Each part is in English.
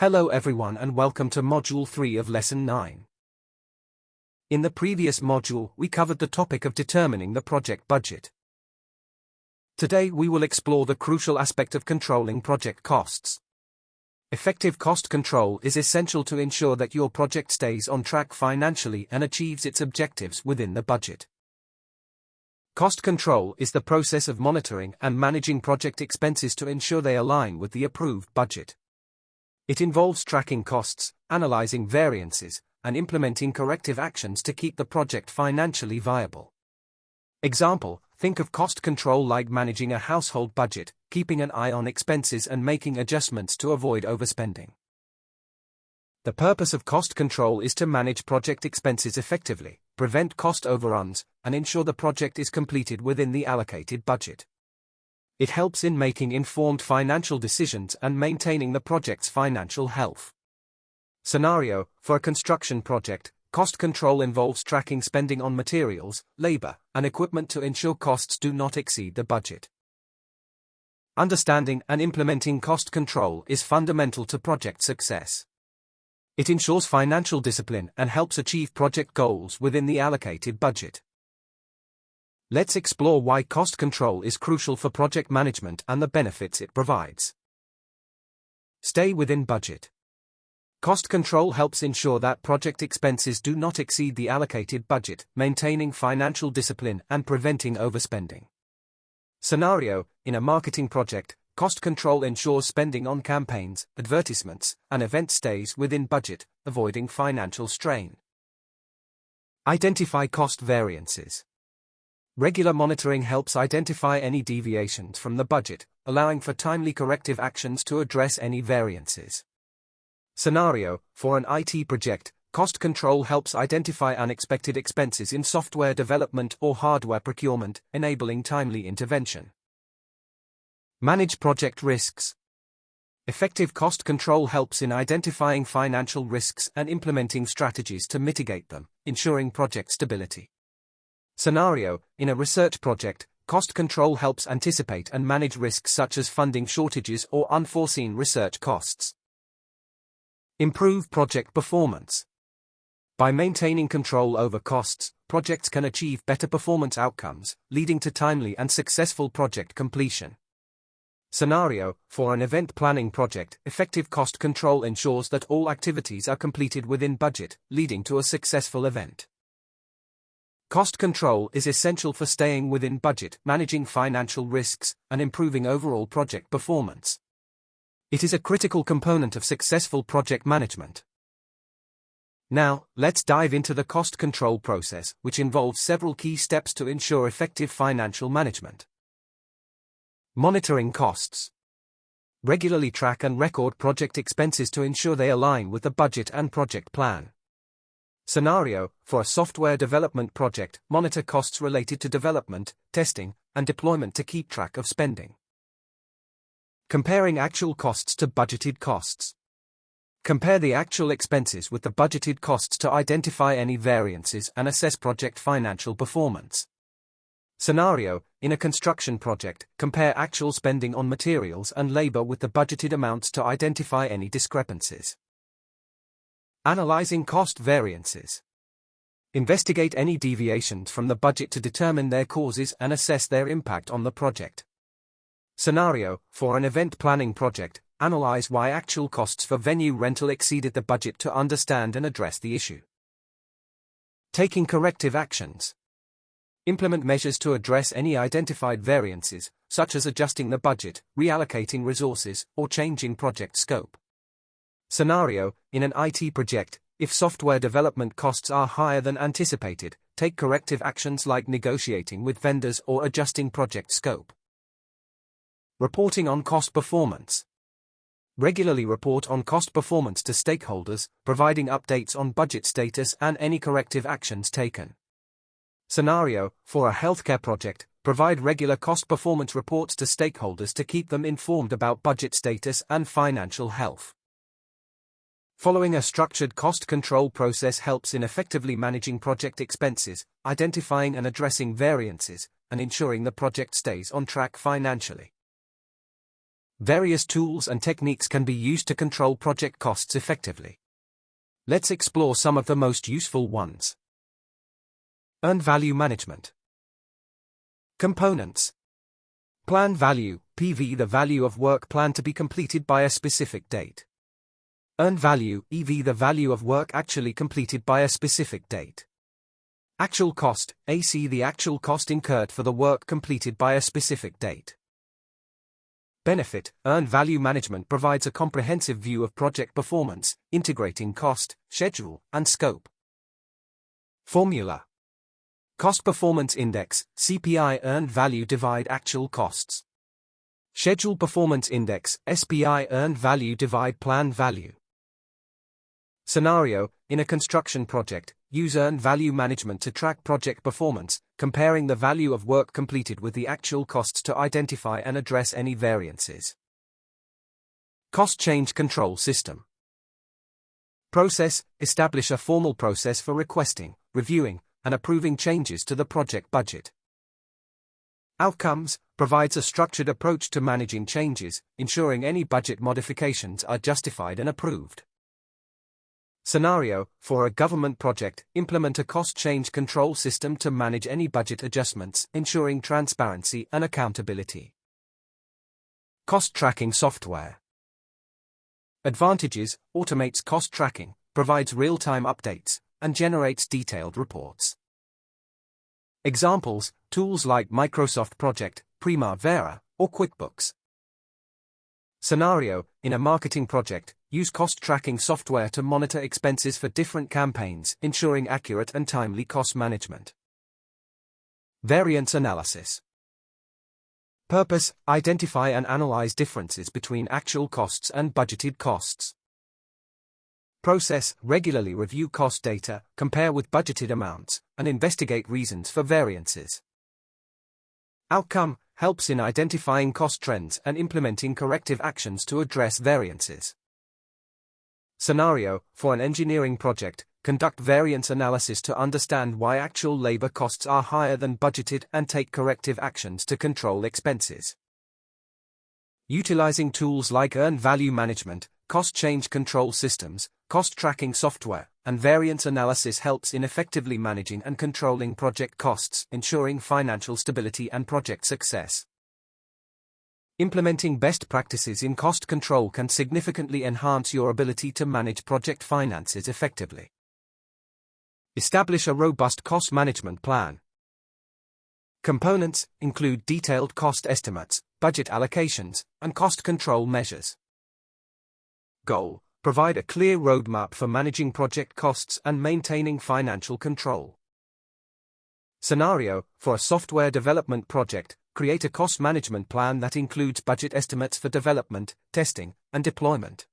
Hello everyone and welcome to Module 3 of Lesson 9. In the previous module, we covered the topic of determining the project budget. Today we will explore the crucial aspect of controlling project costs. Effective cost control is essential to ensure that your project stays on track financially and achieves its objectives within the budget. Cost control is the process of monitoring and managing project expenses to ensure they align with the approved budget. It involves tracking costs, analyzing variances, and implementing corrective actions to keep the project financially viable. Example: think of cost control like managing a household budget, keeping an eye on expenses and making adjustments to avoid overspending. The purpose of cost control is to manage project expenses effectively, prevent cost overruns, and ensure the project is completed within the allocated budget. It helps in making informed financial decisions and maintaining the project's financial health. Scenario: for a construction project, cost control involves tracking spending on materials, labor, and equipment to ensure costs do not exceed the budget. Understanding and implementing cost control is fundamental to project success. It ensures financial discipline and helps achieve project goals within the allocated budget. Let's explore why cost control is crucial for project management and the benefits it provides. Stay within budget. Cost control helps ensure that project expenses do not exceed the allocated budget, maintaining financial discipline and preventing overspending. Scenario: in a marketing project, cost control ensures spending on campaigns, advertisements, and events stays within budget, avoiding financial strain. Identify cost variances. Regular monitoring helps identify any deviations from the budget, allowing for timely corrective actions to address any variances. Scenario: for an IT project, cost control helps identify unexpected expenses in software development or hardware procurement, enabling timely intervention. Manage project risks. Effective cost control helps in identifying financial risks and implementing strategies to mitigate them, ensuring project stability. Scenario: in a research project, cost control helps anticipate and manage risks such as funding shortages or unforeseen research costs. Improve project performance. By maintaining control over costs, projects can achieve better performance outcomes, leading to timely and successful project completion. Scenario: for an event planning project, effective cost control ensures that all activities are completed within budget, leading to a successful event. Cost control is essential for staying within budget, managing financial risks, and improving overall project performance. It is a critical component of successful project management. Now, let's dive into the cost control process, which involves several key steps to ensure effective financial management. Monitoring costs. Regularly track and record project expenses to ensure they align with the budget and project plan. Scenario: for a software development project, monitor costs related to development, testing, and deployment to keep track of spending. Comparing actual costs to budgeted costs. Compare the actual expenses with the budgeted costs to identify any variances and assess project financial performance. Scenario: in a construction project, compare actual spending on materials and labor with the budgeted amounts to identify any discrepancies. Analyzing cost variances. Investigate any deviations from the budget to determine their causes and assess their impact on the project. Scenario: for an event planning project, analyze why actual costs for venue rental exceeded the budget to understand and address the issue. Taking corrective actions. Implement measures to address any identified variances, such as adjusting the budget, reallocating resources, or changing project scope. Scenario: in an IT project, if software development costs are higher than anticipated, take corrective actions like negotiating with vendors or adjusting project scope. Reporting on cost performance. Regularly report on cost performance to stakeholders, providing updates on budget status and any corrective actions taken. Scenario: for a healthcare project, provide regular cost performance reports to stakeholders to keep them informed about budget status and financial health. Following a structured cost control process helps in effectively managing project expenses, identifying and addressing variances, and ensuring the project stays on track financially. Various tools and techniques can be used to control project costs effectively. Let's explore some of the most useful ones. Earned value management. Components. Plan value, PV, the value of work planned to be completed by a specific date. Earned value, EV, the value of work actually completed by a specific date. Actual cost, AC, the actual cost incurred for the work completed by a specific date. Benefit, earned value management provides a comprehensive view of project performance, integrating cost, schedule, and scope. Formula. Cost Performance Index, CPI, earned value divide actual costs. Schedule Performance Index, SPI, earned value divide planned value. Scenario, in a construction project, use earned value management to track project performance, comparing the value of work completed with the actual costs to identify and address any variances. Cost Change Control System. Process, establish a formal process for requesting, reviewing, and approving changes to the project budget. Outcomes, provides a structured approach to managing changes, ensuring any budget modifications are justified and approved. Scenario, for a government project, implement a cost change control system to manage any budget adjustments, ensuring transparency and accountability. Cost tracking software. Advantages, automates cost tracking, provides real-time updates, and generates detailed reports. Examples, tools like Microsoft Project, Primavera, or QuickBooks. Scenario, in a marketing project, use cost tracking software to monitor expenses for different campaigns, ensuring accurate and timely cost management. Variance analysis. Purpose, identify and analyze differences between actual costs and budgeted costs. Process, regularly review cost data, compare with budgeted amounts, and investigate reasons for variances. Outcome, helps in identifying cost trends and implementing corrective actions to address variances. Scenario, for an engineering project, conduct variance analysis to understand why actual labor costs are higher than budgeted and take corrective actions to control expenses. Utilizing tools like earned value management, cost change control systems, cost tracking software, and variance analysis helps in effectively managing and controlling project costs, ensuring financial stability and project success. Implementing best practices in cost control can significantly enhance your ability to manage project finances effectively. Establish a robust cost management plan. Components include detailed cost estimates, budget allocations, and cost control measures. Goal, provide a clear roadmap for managing project costs and maintaining financial control. Scenario, for a software development project, create a cost management plan that includes budget estimates for development, testing, and deployment.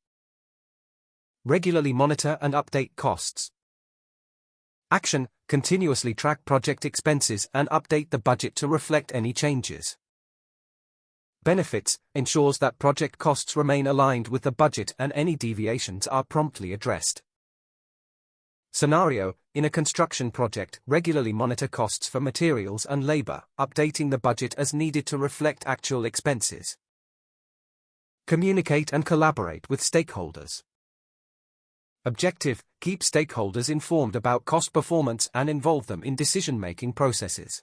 Regularly monitor and update costs. Action, continuously track project expenses and update the budget to reflect any changes. Benefits, ensures that project costs remain aligned with the budget and any deviations are promptly addressed. Scenario, in a construction project, regularly monitor costs for materials and labor, updating the budget as needed to reflect actual expenses. Communicate and collaborate with stakeholders. Objective, keep stakeholders informed about cost performance and involve them in decision-making processes.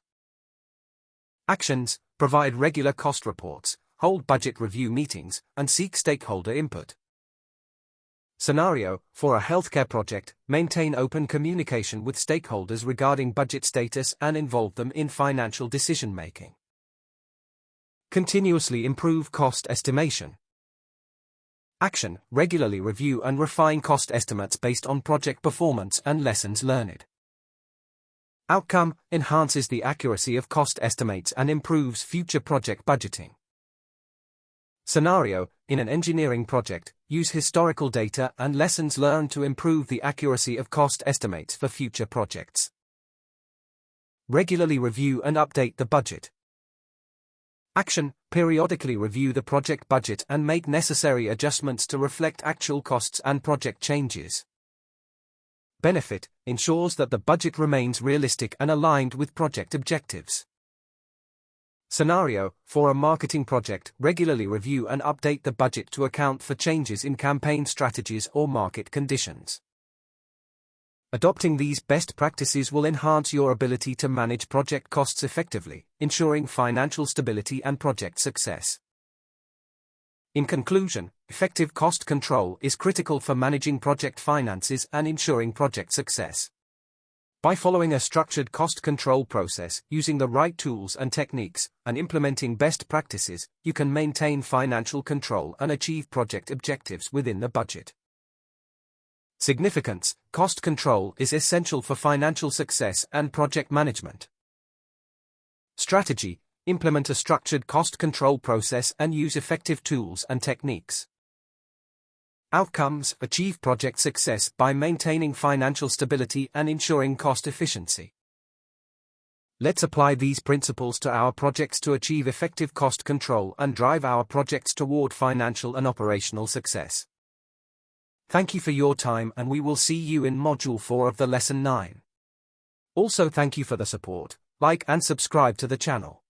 Actions, provide regular cost reports, hold budget review meetings, and seek stakeholder input. Scenario, for a healthcare project, maintain open communication with stakeholders regarding budget status and involve them in financial decision-making. Continuously improve cost estimation. Action, regularly review and refine cost estimates based on project performance and lessons learned. Outcome, enhances the accuracy of cost estimates and improves future project budgeting. Scenario, in an engineering project, use historical data and lessons learned to improve the accuracy of cost estimates for future projects. Regularly review and update the budget. Action, periodically review the project budget and make necessary adjustments to reflect actual costs and project changes. Benefit, ensures that the budget remains realistic and aligned with project objectives. Scenario: for a marketing project, regularly review and update the budget to account for changes in campaign strategies or market conditions. Adopting these best practices will enhance your ability to manage project costs effectively, ensuring financial stability and project success. In conclusion, effective cost control is critical for managing project finances and ensuring project success. By following a structured cost control process, using the right tools and techniques, and implementing best practices, you can maintain financial control and achieve project objectives within the budget. Significance: cost control is essential for financial success and project management. Strategy: implement a structured cost control process and use effective tools and techniques. Outcomes: achieve project success by maintaining financial stability and ensuring cost efficiency. Let's apply these principles to our projects to achieve effective cost control and drive our projects toward financial and operational success. Thank you for your time, and we will see you in Module 4 of the Lesson 9. Also, thank you for the support. Like and subscribe to the channel.